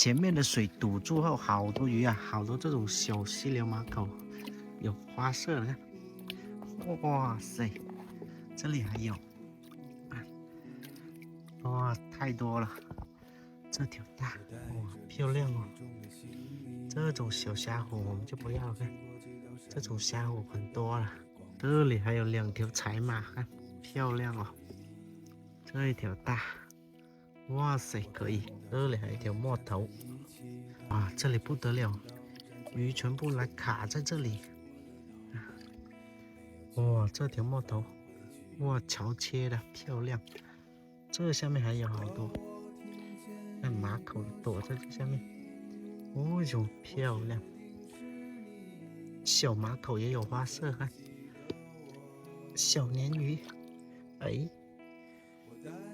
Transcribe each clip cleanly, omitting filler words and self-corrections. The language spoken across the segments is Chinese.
前面的水堵住后，好多鱼啊，好多这种小溪流马口，有花色的，哇塞，这里还有，哇，太多了，这条大，哇，漂亮哦。这种小虾虎我们就不要了，看，这种虾虎很多了。这里还有2条彩马，看，漂亮哦。这一条大，哇塞，可以。这里还有一条墨头，哇，这里不得了，鱼全部来卡在这里。哇，这条墨头，哇，潮切的漂亮。这下面还有好多，看马口躲在这下面，哦哟，漂亮。小马口也有花色，看，小鲶鱼，哎。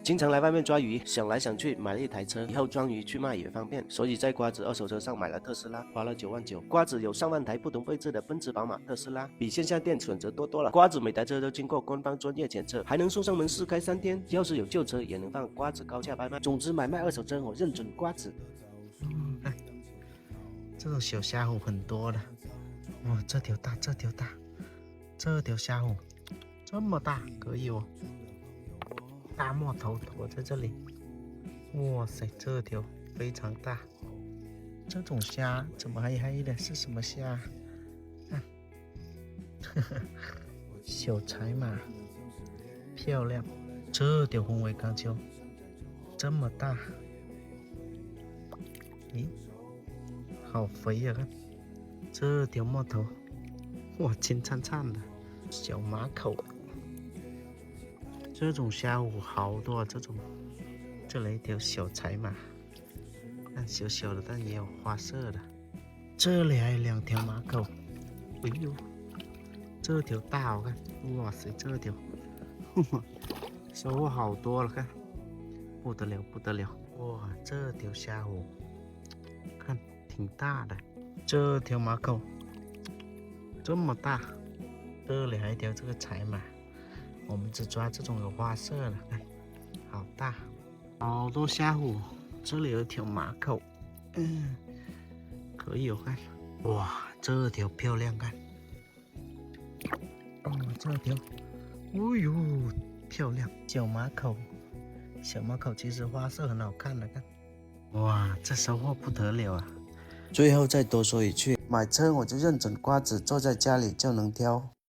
经常来外面抓鱼，想来想去，买了一台车，以后装鱼去卖也方便，所以在瓜子二手车上买了特斯拉，花了9万9。瓜子有上万台不同配置的奔驰、宝马、特斯拉，比线下店选择多了。瓜子每台车都经过官方专业检测，还能送上门试开3天，要是有旧车也能放瓜子高价拍卖。总之买卖二手车我认准瓜子。看这种小虾虎很多的，哇，这条大，这条大，这条虾虎这么大，可以哦。大墨头躲在这里，哇塞，这条非常大。这种虾怎么还黑的？是什么虾？看，小彩马，漂亮。这条红尾钢鳅这么大，咦，好肥呀！看这条墨头，哇，金灿灿的。小马口，这种虾虎好多啊，这种。这里一条小彩马，看小小的，但也有花色的。这里还有2条马口，哎呦，这条大，我看，哇塞，这条，收获好多了，看，不得了，不得了，哇，这条虾虎，看挺大的。这条马口这么大，这里还有一条这个彩马，我们只抓这种有花色的，看，好大。好多虾虎，这里有一条马口，可以有看，哇，这条漂亮，看，这条，哦呦，漂亮，小马口，小马口其实花色很好看的，看，哇，这收获不得了啊！最后再多说一句，买车我就认准瓜子，坐在家里就能挑。